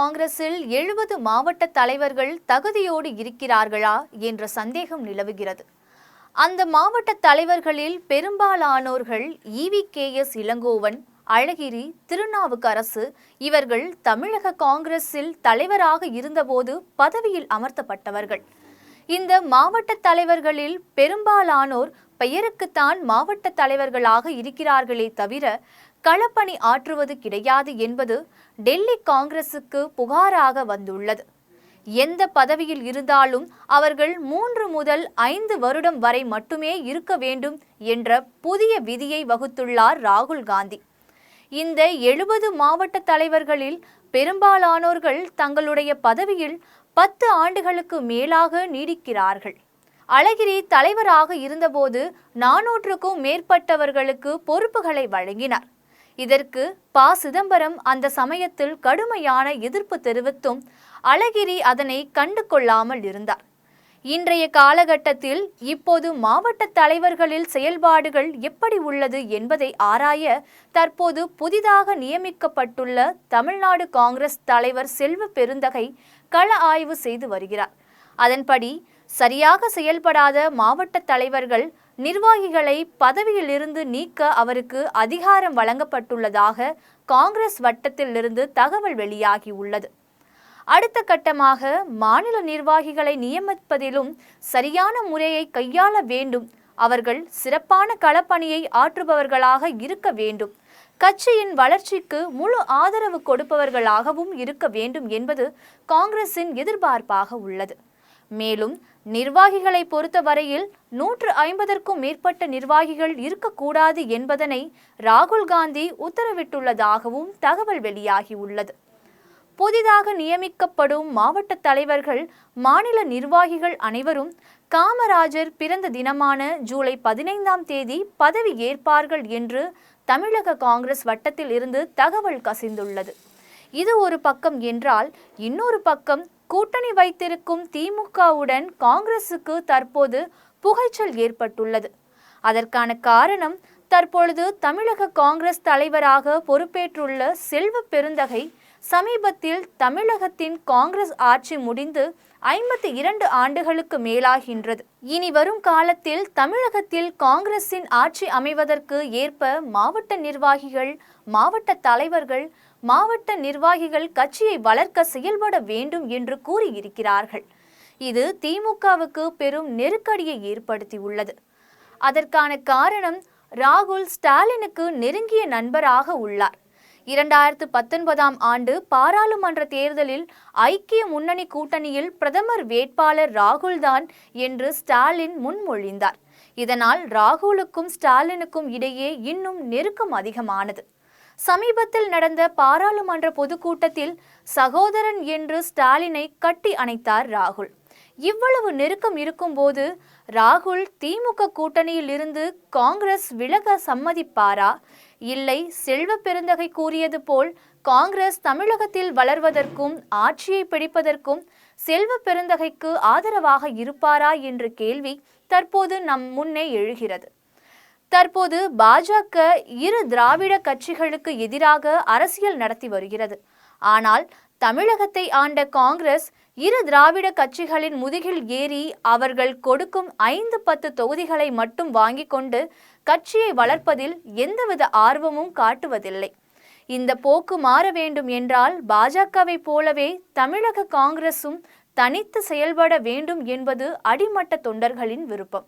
காங்கிரஸில் 70 மாவட்ட தலைவர்கள் தகுதியோடு இருக்கிறார்களா என்ற சந்தேகம் நிலவுகிறது. அந்த மாவட்ட தலைவர்களில் பெரும்பாலானோர்கள் ஈவி.கே.எஸ். இளங்கோவன், அழகிரி, திருநாவுக்கரசு இவர்கள் தமிழக காங்கிரஸில் தலைவராக இருந்தபோது பதவியில் அமர்த்தப்பட்டவர்கள். இந்த மாவட்ட தலைவர்களில் பெரும்பாலானோர் பெயருக்குத்தான் மாவட்ட தலைவர்களாக இருக்கிறார்களே தவிர களப்பணி ஆற்றுவது கிடையாது என்பது டெல்லி காங்கிரசுக்கு புகாராக வந்துள்ளது. எந்த பதவியில் இருந்தாலும் அவர்கள் 3 முதல் 5 வருடம் வரை மட்டுமே இருக்க வேண்டும் என்ற புதிய விதியை வகுத்துள்ளார் ராகுல் காந்தி. இந்த 70 மாவட்ட தலைவர்களில் பெரும்பாலானோர்கள் தங்களுடைய பதவியில் 10 ஆண்டுகளுக்கு மேலாக நீடிக்கிறார்கள். அழகிரி தலைவராக இருந்தபோது 400க்கும் மேற்பட்டவர்களுக்கு பொறுப்புகளை வழங்கினார். இதற்கு ப. சிதம்பரம் அந்த சமயத்தில் கடுமையான எதிர்ப்பு தெரிவித்தும் அழகிரி அதனை கண்டு கொள்ளாமல் இருந்தார். இன்றைய காலகட்டத்தில் இப்போது மாவட்ட தலைவர்களில் செயல்பாடுகள் எப்படி உள்ளது என்பதை ஆராய தற்போது புதிதாக நியமிக்கப்பட்டுள்ள தமிழ்நாடு காங்கிரஸ் தலைவர் செல்வ பெருந்தகை கள ஆய்வு செய்து வருகிறார். அதன்படி சரியாக செயல்படாத மாவட்ட தலைவர்கள், நிர்வாகிகளை பதவியிலிருந்து நீக்க அவருக்கு அதிகாரம் வழங்கப்பட்டுள்ளதாக காங்கிரஸ் வட்டத்திலிருந்து தகவல் வெளியாகி உள்ளது. அடுத்த கட்டமாக மாநில நிர்வாகிகளை நியமிப்பதிலும் சரியான முறையை கையாள வேண்டும். அவர்கள் சிறப்பான களப்பணியை ஆற்றுபவர்களாக இருக்க வேண்டும். கட்சியின் வளர்ச்சிக்கு முழு ஆதரவு கொடுப்பவர்களாகவும் இருக்க வேண்டும் என்பது காங்கிரசின் எதிர்பார்ப்பாக உள்ளது. மேலும் நிர்வாகிகளை பொறுத்தவரையில் 150க்கும் மேற்பட்ட நிர்வாகிகள் இருக்கக்கூடாது என்பதனை ராகுல் காந்தி உத்தரவிட்டுள்ளதாகவும் தகவல் வெளியாகி உள்ளது. புதிதாக நியமிக்கப்படும் மாவட்ட தலைவர்கள், மாநில நிர்வாகிகள் அனைவரும் காமராஜர் பிறந்த தினமான ஜூலை 15ஆம் தேதி பதவி ஏற்பார்கள் என்று தமிழக காங்கிரஸ் வட்டத்தில் இருந்து தகவல் கசிந்துள்ளது. இது ஒரு பக்கம் என்றால், இன்னொரு பக்கம் கூட்டணி வைத்திருக்கும் திமுகவுடன் காங்கிரசுக்கு தற்போது புகைச்சல் ஏற்பட்டுள்ளது. அதற்கான காரணம், தற்பொழுது தமிழக காங்கிரஸ் தலைவராக பொறுப்பேற்றுள்ள செல்வ பெருந்தகை சமீபத்தில் தமிழகத்தின் காங்கிரஸ் ஆட்சி முடிந்து 52 ஆண்டுகளுக்கு மேலாகின்றது. இனி வரும் காலத்தில் தமிழகத்தில் காங்கிரசின் ஆட்சி அமைவதற்கு ஏற்ப மாவட்ட நிர்வாகிகள், மாவட்ட தலைவர்கள், மாவட்ட நிர்வாகிகள் கட்சியை வளர்க்க செயல்பட வேண்டும் என்று கூறியிருக்கிறார்கள். இது திமுகவுக்கு பெரும் நெருக்கடியை ஏற்படுத்தியுள்ளது. அதற்கான காரணம், ராகுல் ஸ்டாலினுக்கு நெருங்கிய நண்பராக உள்ளார். 2019ஆம் ஆண்டு பாராளுமன்ற தேர்தலில் ஐக்கிய முன்னணி கூட்டணியில் பிரதமர் வேட்பாளர் ராகுல்தான் என்று ஸ்டாலின் முன்மொழிந்தார். இதனால் ராகுலுக்கும் ஸ்டாலினுக்கும் இடையே இன்னும் நெருக்கம் அதிகமானது. சமீபத்தில் நடந்த பாராளுமன்ற பொதுக்கூட்டத்தில் சகோதரன் என்று ஸ்டாலினை கட்டி அணைத்தார் ராகுல். இவ்வளவு நெருக்கம் இருக்கும்போது ராகுல் திமுக கூட்டணியில் இருந்து காங்கிரஸ் விலக சம்மதிப்பாரா? இல்லை, செல்வ பெருந்தகை கூறியது போல் காங்கிரஸ் தமிழகத்தில் வளர்வதற்கும் ஆட்சியை பிடிப்பதற்கும் செல்வ பெருந்தகைக்கு ஆதரவாக இருப்பாரா என்ற கேள்வி தற்போது நம் முன்னே எழுகிறது. தற்போது பாஜக 2 திராவிட கட்சிகளுக்கு எதிராக அரசியல் நடத்தி வருகிறது. ஆனால் தமிழகத்தை ஆண்ட காங்கிரஸ் 2 திராவிட கட்சிகளின் முதுகில் ஏறி அவர்கள் கொடுக்கும் 5-10 தொகுதிகளை மட்டும் வாங்கி கொண்டு கட்சியை வளர்ப்பதில் எந்தவித ஆர்வமும் காட்டுவதில்லை. இந்த போக்கு மாற வேண்டும் என்றால் பாஜகவை போலவே தமிழக காங்கிரசும் தனித்து செயல்பட வேண்டும் என்பது அடிமட்ட தொண்டர்களின் விருப்பம்.